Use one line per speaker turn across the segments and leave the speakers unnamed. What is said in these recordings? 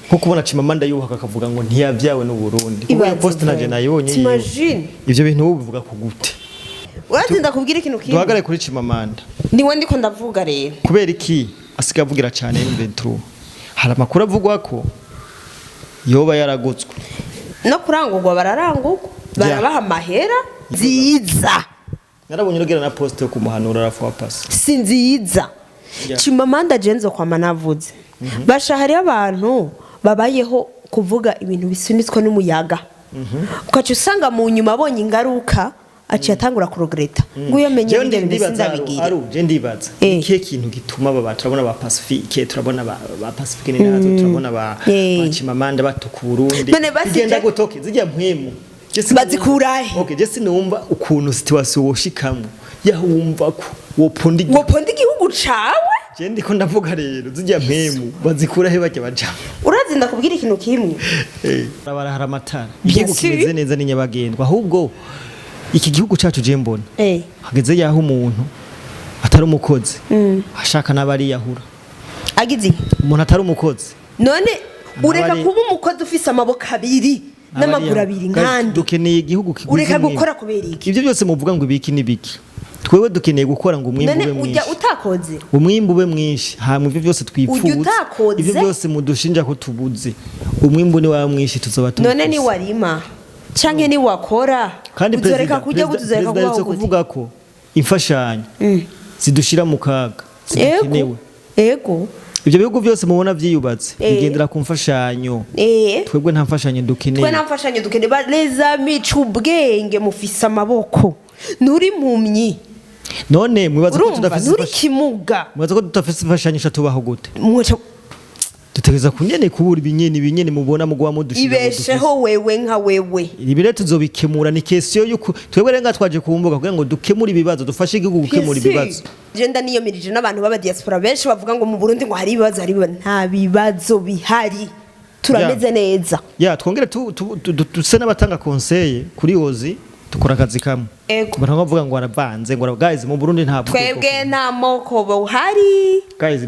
nko kubona Chimamanda yuhaka akavuga ngo ntiyavyawe n'u Burundi iyo post naje nayibonye
imagine
ivyo bintu ubivuga ku gute
uratinda kubwira ikintu kimwe
duhagare kuri Chimamanda
niwe ndiko ndavuga rero
kubera iki asiga avugira cyane M23 hari amakuru avugwa ko yoba yaragutswe
no kurangurwa bararangurwa barabaha amahera nziza
narabonye rugera na post yo kumuhanura rafu pasi
si nziza Chimamanda jenzo kwa manavuze bashahari abantu babayeho kuvuga ibintu bisunitswe n'umuyaga ukaca usanga mu nyuma abonye ingaruka aciye atangura kuregreta ngo iyo menye ibintu bisindabigira
ari je ndibaza ikihe kintu gituma baba turabona ba Pacifique turabona ba Pacifique nazo turabona ba Chimamanda batuka Burundi igenda gutoke zijya mpwemu
bazikurahe
okay je sinumva ukuntu situation woshikamwe yahumva ko woponda
igihugu cawe
je ndiko ndavuga rero zijya mpemu bazikurahe bajya baja
urazinda kubwira ikintu kimwe
barahara amatara igihugu kimeze neza ni nyabagendwa ahubwo iki gihugu cyacu je mbona hageze yaho umuntu atari umukozi ashaka nabari yahura
agize
umuntu atari umukozi
none ureka kuba umukozi ufise amaboko abiri n'amaguru abiri nkandi
dukeneye igihugu kiguze
ureka gukora kubera iki
ivyo byose muvuga ngo ibiki nibiki twewe dukeneye gukora ngo umwimbu ube mwinshi
none utakoze
umwimbu ube mwinshi hamwe ivyo byose twifuza ivyo byose mudushinja ko tubuze umwimbu ni wa mwinshi tuzoba tubuze
none ni warima canke ni wakora
kandi
uzoreka kujya gutuzereka
kuvuga ko imfashanyo zidushira mu kaga zidakenewe
ego
ibyo bihugu byose mubona vyiyubatse bigendera ku mfashanyo twebwe nta mfashanyo dukeneye
twe nta mfashanyo dukeneye bareza micu ubwenge mufise amaboko nuri mpumyi
none mwibaza ko tudafise
nuri kimuga
mwibaza ko tudafise imfashanyo shatubaho gute dutegeza kunyene kubura ibinyene mubona mugwa mudushira
ibesheho wewe nka wewe
ibire tuzobikemura ni question yuko twebwe renga twaje kumbuga kugira ngo dukemura ibibazo dufashe igihugu gukemura ibibazo
genda niyo mirije n'abantu baba diaspora benshi bavuga ngo mu Burundi ngo hari ibibazo nta bibazo bihari turameze neza
twongere tuse n'abatanga conseil kuri Hosy tukora akazi kamwe abantu bavuga ngo aravanze ngo guys mu Burundi nta
twebwe nta moko buhari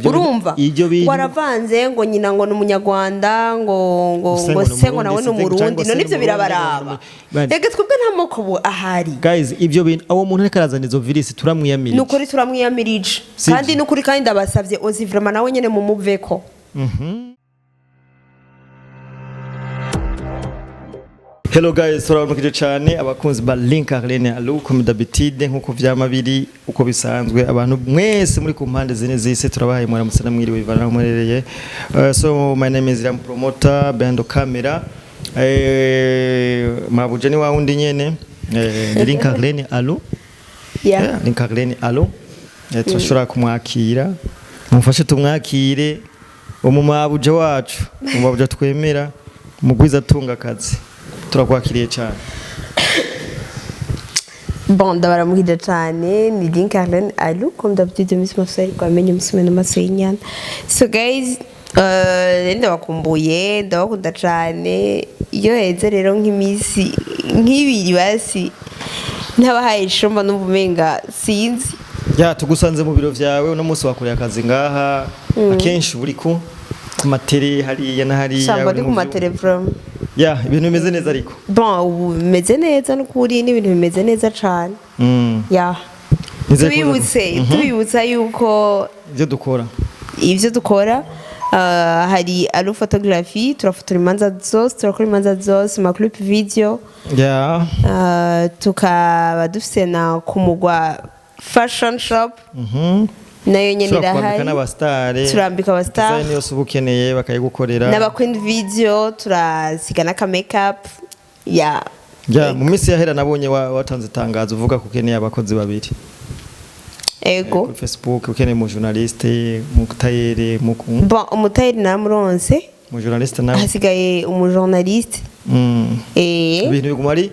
urumva ngo aravanze ngo nyina ngo n'umunyarwanda ngo sengo nawe n'umurundi none ivyo birabaraba ege twebwe nta moko ahari
guys ivyo bintu awo muntu reka arazana izo virus turamwiyamirije
nukuri turamwiyamirije kandi nukuri kandi ndabasavye Hosy vraiment nawe nyene mu muveko
Hello guys, turabamukije cyane abakunzi ba Kurikirana alu comme d'habitude nkuko vyamabiri uko bisanzwe abantu mwese muri ku mpande zine zise turabahaye mwaramutse namwiriwe bivana murereye so my name is Ram Promoter behind the camera mabuje ni wa undi nyene Kurikirana alu Kurikirana alu turashobora kumwakira mufashe tumwakire umumabuje wacu umumabuje twemera mugwiza tunga akazi turakwakiriye cyane
bon ndabaramukije cyane ni Kurikirana alu comme d'habitude musifari kwamenye musumena masenyana so guys ndabakumbuye ndabakunda cyane iyo heze rero nk'imisi nk'ibiri basi ntabahaye ishomba n'ubumenga sinzi
tugusanze mu biro vyawe no munsi wakoreye akazi ngaha akenshi buri ku matere hariya na hariya
samba ndi ku matere from
ibintu bimeze neza ariko
bon bimeze neza n'ukuri n'ibintu bimeze neza cyane tubibutsa yuko ivyo dukora hari alu photography turafotora imanza zose turakora imanza zose ma clip video tukaba dufise na kumugwa fashion shop nayo nyene irahari turambika abastar
design yose ubukeneye bakayigukorera
n'aba queen video turasigana ka makeup
mu minsi yahera nabonye watanze itangazo uvuga ko ukeneye abakozi babiri
ego
Facebook ukeneye mu journaliste mu tayere mu
bon umutayeri namuronse
mu journaliste nawe
hasigaye umu journaliste
ibintu biguma ari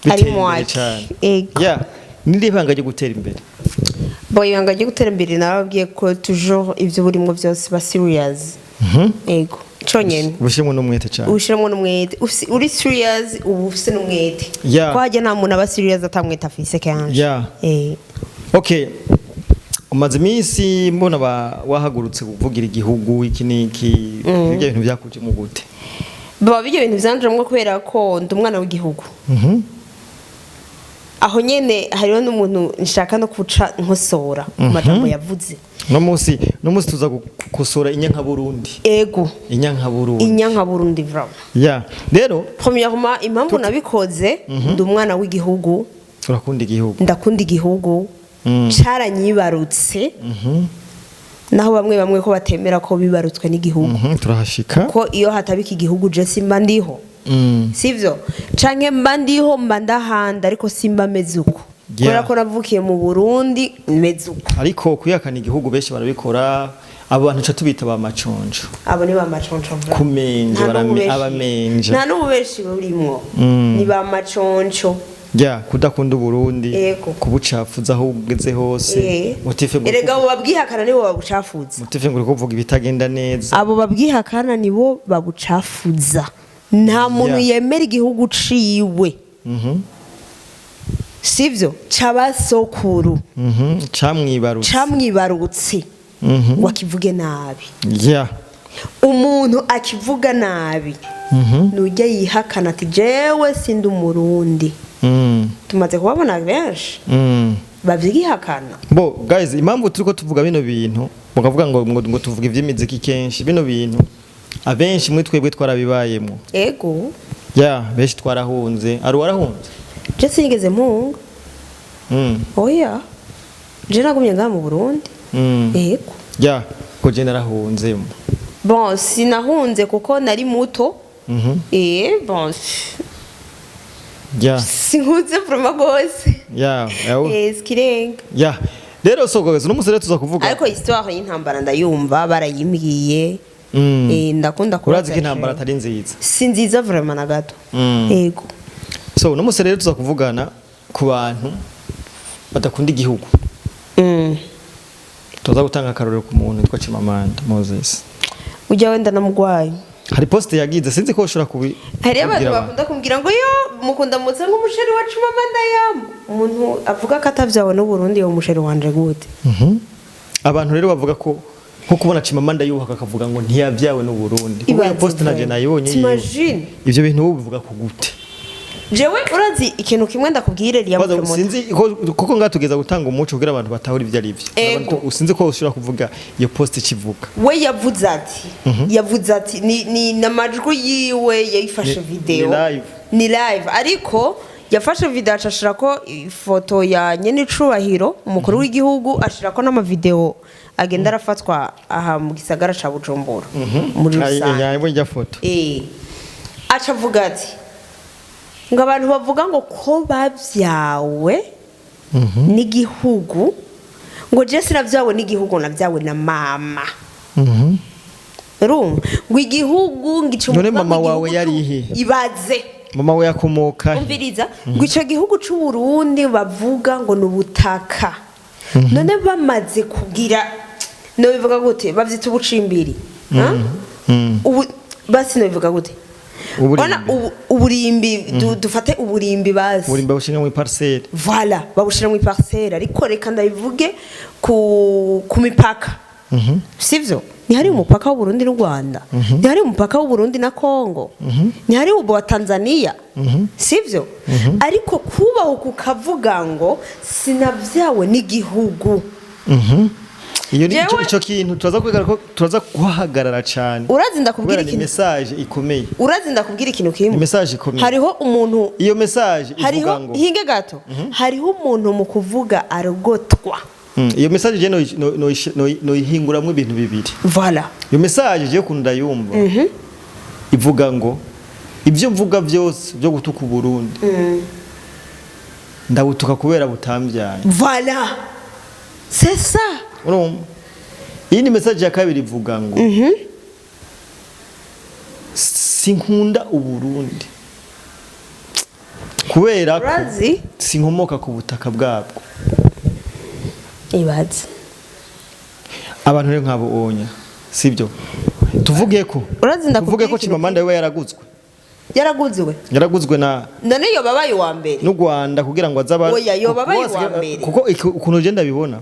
biteye cyane niri banga ryo gutera imbere
ibanga ryo gutera imbere narababwiye ko toujours ivyo burimo byose ba serious ego conyene
ubushimwe n'umwete cyane
ubushimwe n'umwete uri serious ubufise n'umwete ko hajya nta muntu aba serious atamwete afise kanje
okay umaze iminsi mbona wahagurutse kuvugira igihugu iki niki ibyo bintu byakuje mu gute
baba bijyo bintu byanjemwe kubera ko ndi umwana w'igihugu aho nyene hariho n'umuntu nshaka no kuca nkosora mu majambo yavuze
no musi tuza gukosora inyanka Burundi
ego
inyanka Burundi
vrama
ya rero
premièrement impamvu nabikoze ndi umwana w'igihugu
urakunda igihugu
ndakunda igihugu caranyibarutse naho bamwe ko batemera ko bibarutswe n'igihugu
turahashika
ko iyo hatabika igihugu je simba ndiho sivyo canke mba ndiho mba ndahanda ariko simba meze uko kubera ko navukiye mu Burundi meze uko
ariko kuyakana igihugu benshi barabikora abantu ca tubita ba maconjo
abo ni ba maconjo
kumenje abamenje
nta n'ububeshi burimwo ni ba maconjo
kudakunda Burundi kubucafuza aho ugeze hose
erega abo babwihakana nibo babucafuza
mutife ngo kuvuga ibitagenda neza
abo babwihakana nibo babucafuza nta muntu yemera igihugu ciwe sivyo cabasokuru camwibarutse wakivuge nabi umuntu akivuga nabi nujya yihakana ati jewe sindi umurundi tumaze kubabona benshi bavyihakana
bo guys impamvu turiko tuvuga bino bintu mukavuga ngo tuvuga ivy'imiziki kenshi bino bintu abenshi muri twebwe twarabibayemo
ego
benshi twarahunze ari warahunze
je sinigeze mpunga oya je nagumye ngaha mu Burundi ego
ko je narahunze
bon sinahunze kuko nari muto bon sinkunze vraiment gose skirenga
rero sogogeze n'umusore tuza kuvuga
ariko histoire y'intambara ndayumva barayimbwiye ndakunda
urazi ko intambara atari nziza
si nziza vraiment na gato yego
so n'umusore rero tuza kuvugana ku bantu badakunda igihugu tuza gutanga akarorero ku muntu witwa Chimamanda Moses
ujya wenda namugwaye
hari post yagize sinzi ko ushobora kubi
hari abantu bakunda kumbwira ngo yo mukunda mutse nk'umusheri wa Chimamanda umuntu avuga ko atavyawe no Burundi yo umusheri wanje gute
abantu rero bavuga ko nko kubona Chimamanda yuhaka akavuga ngo ntiyavyawe no Burundi iyo post naje nayibonye ivyo bintu bivuga ku gute
jewe urazi ikintu kimwe ndakubwire riya
mupromote sinzi koko ngatugeza gutanga umuco kugira abantu batahura ivyo ari byo usinzi ko ushobora kuvuga iyo post kivuga
we yavuze ati ni namajwi yiwe yayifashe video ni live ariko yafashe video acashira ko ifoto ya nyene icubahiro umukuru w'igihugu ashira ko n'ama video agenda arafatwa aha mu gisagara ca Bujumbura muri rusange
yayibonye foto
acavuga ati ngo abantu bavuga ngo ko bavyawe n'igihugu ngo je sinavyawe n'igihugu navyawe na mama ngo igihugu ngicumva
none mama wawe yarihe
ibaze
mama we yakomoka
umviriza ngo ico gihugu c'u Burundi bavuga ngo n'ubutaka none bamaze kugira no bivuga gute bavyita ubucimbiri ubu basi no bivuga gute uburimbi dufate uburimbi basi
uburimbi babushira mu parcelle
voilà babushira mu parcelle ariko reka ndabivuge ku mipaka sivyo ni hari umupaka w'u Burundi n'u Rwanda ni hari umupaka w'u Burundi na Kongo ni hari wa Tanzania sivyo ariko kubaho kukavuga ngo sinavyawe n'igihugu
iyo ni ico kintu turaza kuhagarara cyane
urazi ndakubwira ikintu
message ikomeye
urazi ndakubwira ikintu kimwe
message ikomeye
hariho umuntu
iyo message ivuga ngo
hinge gato hariho umuntu mu kuvuga arogotwa
iyo message je no ihinguramwe ibintu bibiri
voilà
iyo message je kunda yumva ivuga ngo ibyo mvuga byose byo gutuka Burundi ndabutuka kubera butambyaye
voilà c'est ça
iyi ni message ya kabiri ivuga ngo sinkunda Uburundi kubera ko sinkomoka ku butaka bwabwo
ibaze
abantu rero nkabo onya sibyo tuvuge ko Chimamanda we yaraguzwe yaraguzwe na
none yo babaye wa mbere
n'u Rwanda kugira ngo azaba
oya yo babaye wa mbere
kuko ukuntu je ndabibona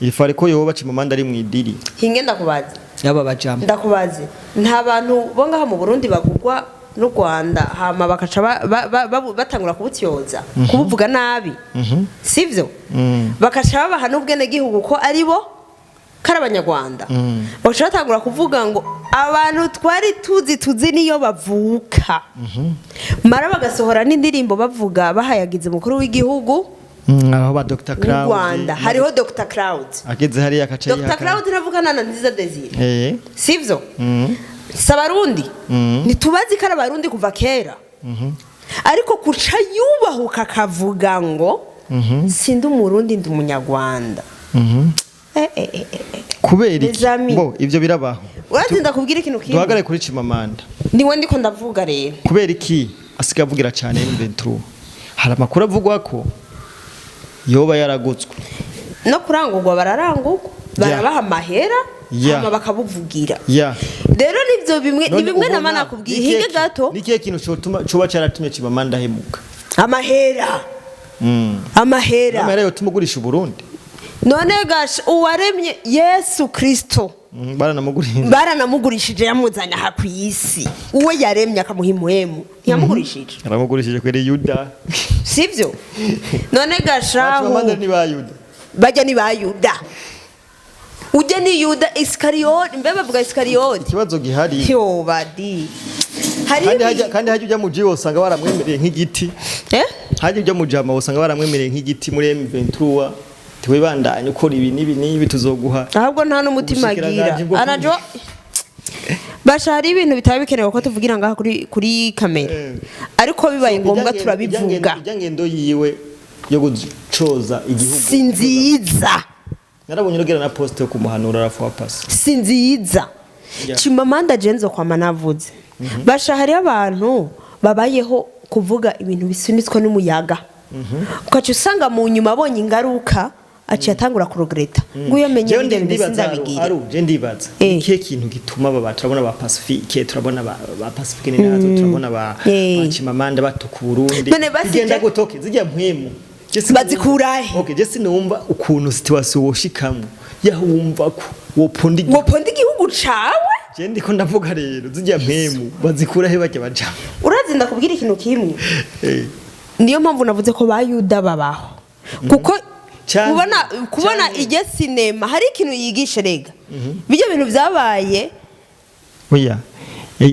ifare ko yoba Chimamanda ari mwidiri
hinge ndakubaza
yaba bajama
ndakubaze nta bantu bo ngaha mu Burundi bagugwa n'u Rwanda hama bakaca batangura kubutyoza kubuvuga nabi sivyo bakaca babaha n'ubwene gihugu ko ari bo karabanyarwanda bakaca batangura kuvuga ngo abantu twari tuzi niyo bavuka mara bagasohora n'indirimbo bavuga bahayagize mukuru w'igihugu
aho ba Dr. Cloud
Rwanda hariho Dr. Cloud
ageze hari akaca
Dr. Cloud navugana na Nziza Desire sivyo sabarundi nitubazi kara barundi kuva kera ariko kuca yubahuka kavuga ngo sindi umurundi ndi umunyarwanda
kubera bo ivyo birabaho
uratinda kubwira ikintu kimwe
duhagare kuri Chimamanda
niwe ndiko ndavuga rero
kubera iki asiga avugira cyane M23 hari amakuru avugwa ko yoba yaraguzwe
no kurangurwa bararangurwa barabaha amahera hama bakabuvugira rero nivyo bimwe ni bimwe namana kubwira hinge gato
nikiye kintu coba cyaratumye Chimamanda hemuka
amahera
amahera yotumugurisha Burundi
none gasha uwaremye Yesu Kristo baranamugurishije yamuzanye aha ku isi uwe yaremye akamuhimuhemu ntiyamugurishije
aramugurishije kwere Yuda
sivyo none gashaho bajya ni ba Yuda uje ni Yuda Iskariyoti mbe bavuga Iskariyoti
ikibazo gihari
yo badi
kandi haje ujya mu jiwo usanga baramwemereye nk'igiti haje ujya mu jama usanga baramwemereye nk'igiti muri M23 tiwe bandanye ukora ibi nibi tuzoguha
ahubwo nta n'umutima agira anajo bashari ibintu bitaba bikenewe ko tuvugira ngaha kuri kamera ariko bibaye ngombwa turabivuga
ngendo yiwe yo gucoza igihugu
sinziza
narabonye rogera na post yo kumuhanura arafuwa pass
sinziza Chimamanda jenzo kwa manavuze bashahari abantu babayeho kuvuga ibintu bisunitswe n'umuyaga ukaca usanga mu nyuma abonye ingaruka aciye atangura kuregreta nguyo menye ndende sindabigira
je ndibaza ikihe kintu gituma baba turabona ba Pacifique turabona ba Pacifique nazo turabona ba Chimamanda batuka Burundi igenda gutoke zijya mpwemu
bazikurahe
okay je sinumva ukuntu situation woshikamwe yahumva ko woponda
igihugu cawe
je ndiko ndavuga rero zijya mpwemu bazikurahe bajya baja
urazinda kubwira ikintu kimwe niyo mpamvu navuze ko ba Yuda babaho kuko kubona ije cinema hari ikintu yigisha rega bijye bintu byabaye
oya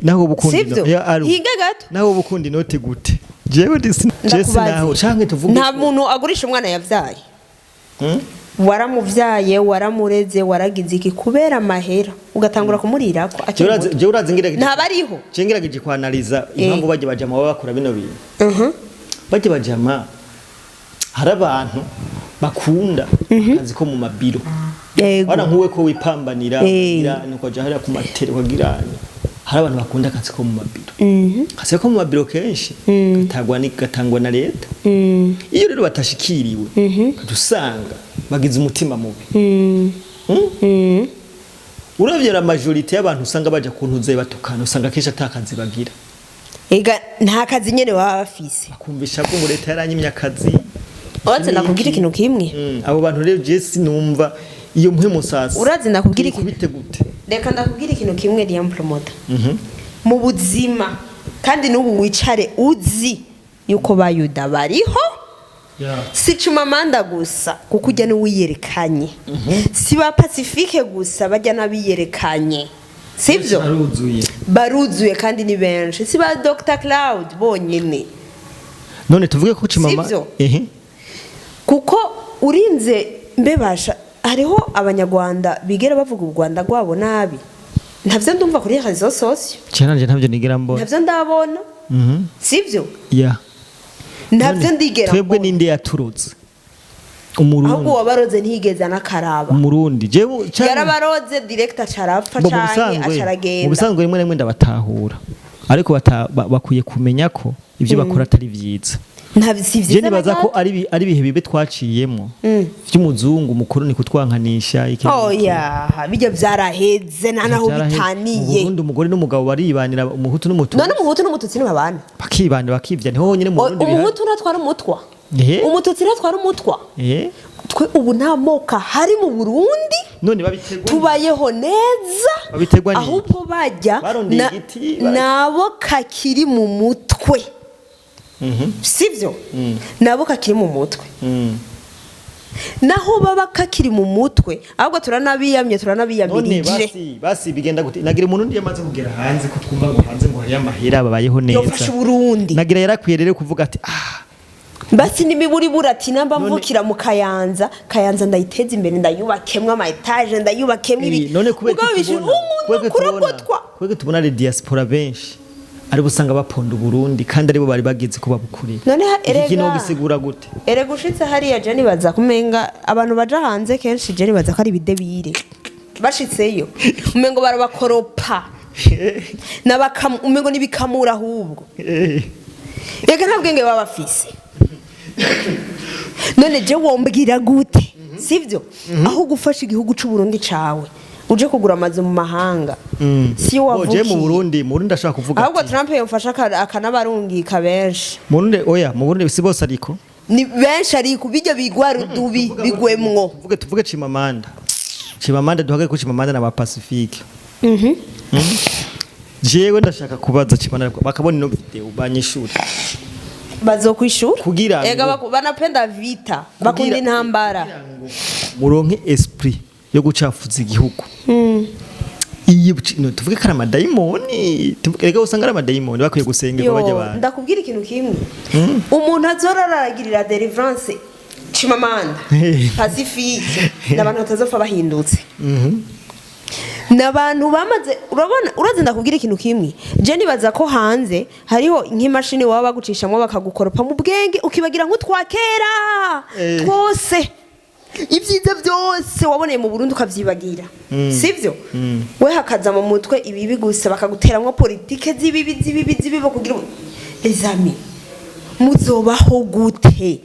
naho bukundi
ya ari hinga gato
naho bukundi note gute jewe Jesse naho canke tuvuge
nta muntu agurisha umwana yavyaye waramuvyaye waramureze waragize iki kubera amahera ugatangura kumurirako
je urazingiraga
ntabariho
cengerageje kwanaliza impamvu baje bajama bakora bino bintu baje bajama hari abantu bakunda akazi ko mu mabiro bana nkuwe ko wipambanira girane ko jahara ku matere wagirane hari abantu bakunda akazi ko mu mabiro akazi ko mu mabiro kenshi gatangwa na leta iyo rero batashikiriwe kadusanga bagize umutima mubi uravyera majority y'abantu usanga baje kuntuze batukana usanga kesha atakazi bagira
ega nta kazi nyene baba bafise
akumvisha ko ngo leta yaranyimya akazi
Urazi nakubwira ikintu kimwe
abo bantu rero Jesse numva iyo mpwemu sasa
urazi nakubwira
kubite gute
reka ndakubwira ikintu kimwe Liam Promoter mu buzima kandi n'ubu wicare uzi yuko bayuda bariho si Chimamanda gusa kuko ujya n'uwiyerekanye si ba Pacifique gusa bajya nabiyerekanye sivyo baruzuye kandi ni benshi si ba Dr. Cloud bonyene
none tuvuge ko Chimamanda
kuko urinze mbebasha hariho abanyarwanda bigera bavuga u Rwanda rwabo nabi ntavyo ndumva kuri réseaux sociaux
cyane ntavyo ndigera mbona
ntavyo ndabona sivyo ntavyo ndigera
twebwe ninde yaturutse umurundi
ahubwo wabaroze ntigeze nakaraba
umurundi jewe
yarabaroze director carapfa cyane acaragenda
mu bisanzwe rimwe ndabatahura ariko bakwiye kumenya ko ibyo bakora atari byiza
ntabisivye
je nibaza ko ari bihe bibe twaciyemo by'umuzungu mukoroni kutwankanisha iki
oya bijya byaraheze nanaho bitaniye
ubundi umugore n'umugabo baribanira umuhutu n'umutu
none umuhutu n'umututsi ni babana
bakibana bakivya niho honyine mu Burundi
umuhutu natwara umutwa umututsi natwara umutwa twe ubu nta moka hari mu Burundi
none babitegwa
tubayeho neza ahubwo bajya nabo kakiri mu mutwe sivyo nabo kakiri mu mutwe naho baba kakiri mu mutwe ahubwo turanabiyamirije
basi bigenda gute nagira umuntu ndi yamaze kugera hanze ko twumva ngo hanze ngo hari amahera babayeho neza
yofasha Burundi
nagira yarakwiye rero kuvuga ati
basi nimiburi burati namba mvukira mu Kayanza ndayiteza imbere ndayubakemwe ama etage ndayubakemwe ibi
none kwege tubona le diaspora benshi ari busanga baponda Burundi kandi aribo bari bageze kuba bukuri
none erega
kino gisigura gute
erega ushitse hariya je nibaza kumenga abantu baja hanze kenshi je nibaza ko ari bidebire bashitseyo umengo barabakoropa umengo nibikamura ahubwo ega nta bwenge baba bafise none je wombwira gute sivyo aho gufasha igihugu c'u Burundi cawe uje kugura amazi mu mahanga si wavuki
je mu Burundi ashaka kuvuga
ahubwo Trump yomfasha akanabarungika benshi
mu Burundi si bose ariko
ni benshi ariko bijya bigwa rudubi bigwemwo
tuvuge Chimamanda duhagaye ko Chimamanda na ba Pacifique jewe ndashaka kubaza Chimamanda bakabona ino video banyishura
bazokwishura
kugira
ega banapenda vita bakunda intambara
muronke esprit yo gucafuza igihugu iyi tuvuge kara amadayimoni ega usanga ari amadayimoni bakwiye gusengerwa bajya abantu
ndakubwira ikintu kimwe umuntu azoraragirira deliverance Chimamanda Pacifique n'abantu batazopfa bahindutse n'abantu bamaze uraze ndakubwira ikintu kimwe je nibaza ko hanze hariho nk'imashini waba bagucishamwe bakagukoropa mu bwenge ukibagira nk'utwakera twose ibyiza byose waboneye mu Burundi ukavyibagira sivyo we hakaza mu mutwe ibibi gusa bakaguteramwo politike zibibi kugira les amis muzobaho gute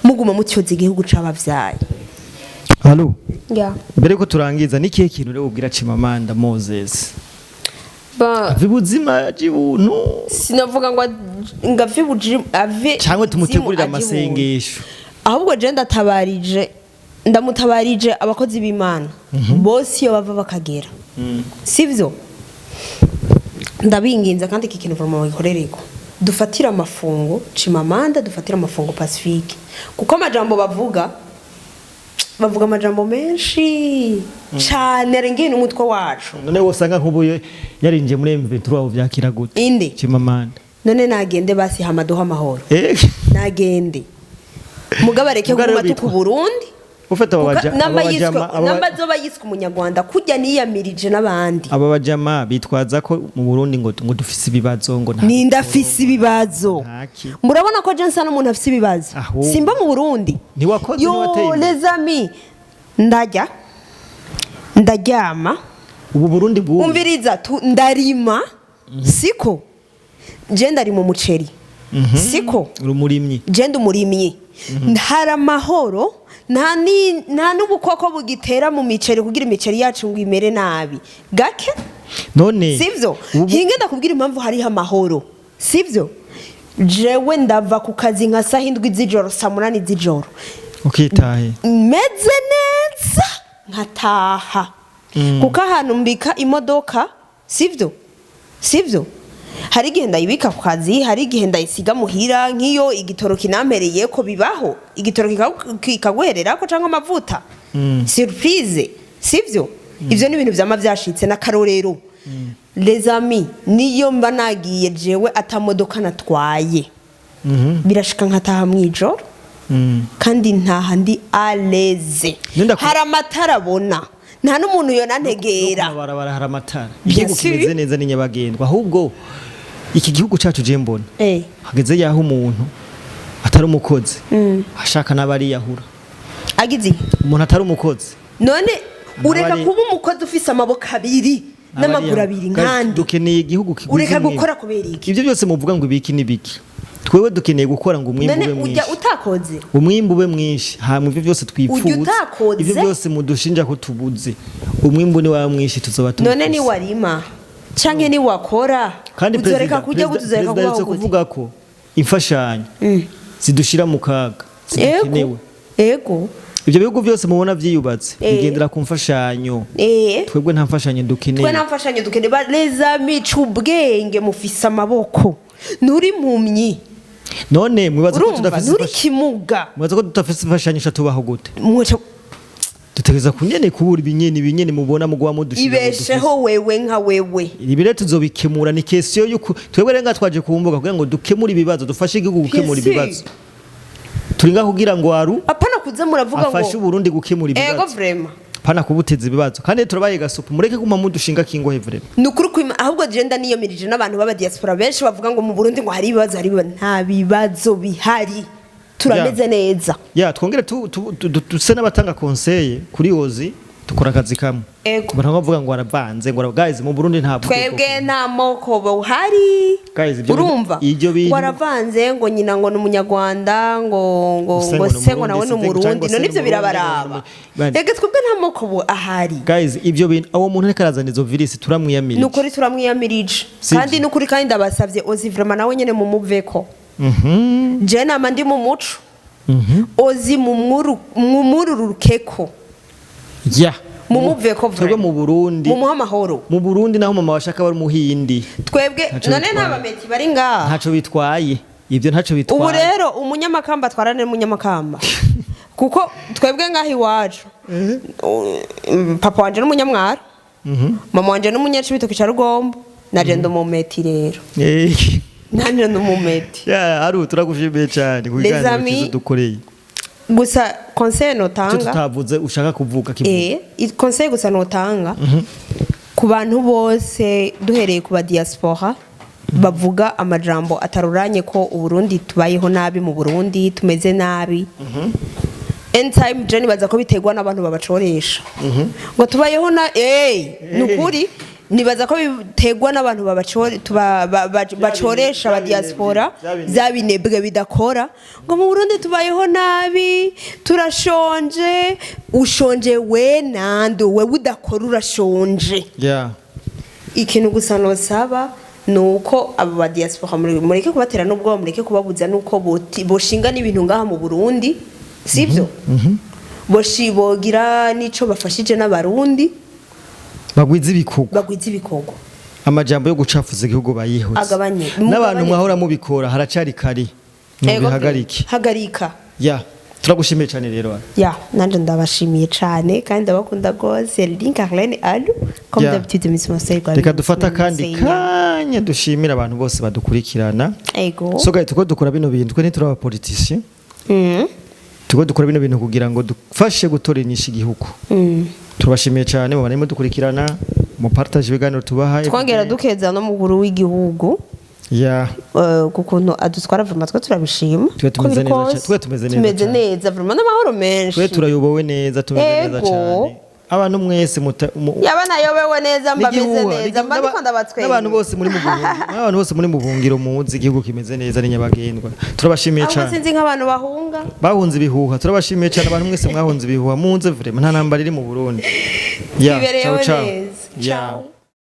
muguma mutyoza igihugu c'abavyaye
Halo.
Yeah.
Mbere ko turangiza nikihe kintu rero ubwira Chimamanda Moses? Vibuzima jibuntu.
Sinavuga ngo ngavibujima ave.
Cyangwa tumutegurira amasengesho.
Ahubwo je ndamutabarije abakozi b'Imana. Bose yo bava bakagera. Sivyo? Ndabinginza kandi iki kintu forma wikorereko. Dufatira amafungo Chimamanda, dufatira amafungo Pacifique. Kuko amajambo bavuga amajambo menshi cyane arengeye umutwe wacu
none wosanga nk'ubuye yarinje muri M23 abo byakira gute
inde
Chimamanda
none nagende basi hamadoha amahoro nagende mugabareke kumatu ku Burundi
ufata
namba zo bayiswe umunyarwanda kujya niyamirije nabandi
aba bajama bitwaza ko mu Burundi ngo dufise ibibazo ngo
ni ndafise ibibazo murabona ko Jensen umuntu afise ibibazo simba mu Burundi
ntiwakoze
yo les amis ndaryama
ubu Burundi bwo
umviriza ndarima siko je ndari mu muceri siko
urumurimyi
je ndumurimyi hari amahoro nta n'ubukoko bugitera mu miceri kugira imiceri yacu ngo imere nabi gake
none
sivyo hinge ndakubwira impamvu hari amahoro sivyo jewe ndava ku kazi nka saa 7 z'ijoro saa 8 z'ijoro
ukitahe
meze neza nkataha kuko ahantu mbika imodoka sivyo hari igihe ndayibika ku kazi hari igihe ndayisiga muhira nk'iyo igitoro kinampereye ko bibaho igitoro kikaguherera ko cyangwa amavuta surprise sivyo ivyo ni ibintu vyama vyashitse na karorero les amis niyo mba nagiye jewe atamodoka natwaye birashika nkataha mwijoro kandi ntaha ndi aleze hari amatara abona nta n'umuntu yona ntegera
barabara hari amatara igihugu kimeze neza ni nyabagendwa ahubwo iki gihugu cyacu je mbona hageze yaho umuntu atari umukozi ashaka nabari yahura
agize
umuntu atari umukozi
none ureka kuba umukozi ufise amaboko abiri n'amaguru abiri nkandi
dukeneye igihugu kigwize
ureka gukora kubera iki
ivyo byose muvuga ngo ibiki nibiki twewe dukeneye gukora ngo umwimbu ube mwinshi
ujya utakoze
umwimbu ube mwinshi hamwe ivyo byose twifuza
utakoze
ivyo byose mudushinja ko tubuze umwimbu ni wa mwinshi tuzoba tubufise
none ni warima canke ni wakora
kandi
uzoreka kujya gutuzereka
kuvuga ko imfashanyo zidushira mu kaga zidakenewe
ego
ibyo bihugu byose mubona vyiyubatse bigendera ku mfashanyo twebwe nta mfashanyo dukeneye
twe nta mfashanyo dukeneye neza micu ubwenge mufise amaboko nuri mpumyi
none mwibaza ko tudafise
nuri kimuga
mwibaza ko tudafise imfashanyo tubaho gute dutegeza kunyene kubura ibinyene mubona mugwa mudushira
ibesheho wewe nka wewe
ibire tuzobikemura ni question yuko twebwe renga twaje kumbuga kugira ngo dukemure ibibazo dufashe igihugu gukemura ibibazo turinga kugira ngo aru
apana kuza muravuga ngo
afashe Burundi gukemura ibibazo
ego vraiment
apana kubuteza ibibazo kandi turabaye gasupu mureke kuma mudushinga kingo hevre
nukuri kwima ahubwo genda niyo mirije n'abantu baba diaspora benshi bavuga ngo mu Burundi ngo hari ibibazo nta bibazo bihari turameze neza
twongere tuse n'abatanga conseil kuri Hosy dukora akazi kamwe abantu bavuga ngo aravanze ngo guys mu Burundi nta
twebwe nta moko buhari urumva ngo aravanze ngo nyina ngo n'umunyarwanda ngo sengo nawe n'umurundi none ivyo birabaraba rege twebwe nta moko ahari
guys ivyo bintu awo muntu ariko arazana izo virus turamwiyamirije
nukuri turamwiyamirije kandi nukuri kandi ndabasavye Hosy vraiment nawe nyene mu muveko je nama ndi mu muco Hosy mu mwururukeko mumuveko
twebwe mu Burundi
mu muhamahoro
mu Burundi naho mama washaka bari muhindi
twebwe none ntabameti bari ngaha
ntaco bitwaye ivyo ntaco bitwaye
ubu rero umunyamakamba twarane n'umunyamakamba kuko twebwe ngaha iwacu papa wanje n'umunyamwaro mama wanje n'umunyacibitoki ca Rugombo naje ndumumeti rero nanje ndumumeti
aru turagushimiye cyane kuganira dukoreye
gusa conseil notanga
tutavuze ushaka kuvuga
conseil gusa notanga ku bantu bose duhereye ku ba diaspora bavuga amajambo ataruranye ko Uburundi tubayeho nabi mu Burundi tumeze nabi anytime Jenny baza ko biterwa n'abantu babacoresha ngo tubayeho na nukuri nibaza ko biterwa n'abantu bacoresha ba diaspora zabinebwe bidakora ngo mu Burundi tubayeho nabi turashonje ushonje we nando we udakora urashonje ikintu gusa nosaba nuko abo ba diaspora mureke kubatera n'ubwo mureke kubabuza nuko boshinga n'ibintu ngaha mu Burundi sivyo boshibogira nico bafashije n'abarundi bagwiza ibikorwa
amajambo yo gucafuza igihugu bayihutse n'abantu mwahora mubikora haracari kari hagarika turagushimiye cyane rero
nanje ndabashimiye cyane kandi ndabakunda gose Kurikirana alu comme d'habitude misimoserwa
reka dufata kandi kanya dushimira abantu bose badukurikirana so gaye tuko dukora bino bintu twe ntituraba politician tuko dukora bino bintu kugira ngo dufashe gutorenyisha igihugu turabashimiye cyane mu bantu dukurikirana mu partage ibiganiro tubahaye
twongera dukeza no mukuru w'igihugu kukuntu adutwara vraiment twe turabishima
twe tumeze
neza vraiment n'amahoro menshi
twe turayobowe neza tumeze neza cyane abantu mwese
yabana yobewe neza mbameze neza mba ndikunda batwe
n'abantu bose muri mubungiro muzi igihugu kimeze neza ari nyabagendwa turabashimiye cyane
sinzi nk'abantu
bahunze ibihuha turabashimiye cyane abantu mwese mwahunze ibihuha munze vraiment nta nambara iri mu Burundi
ciao ciao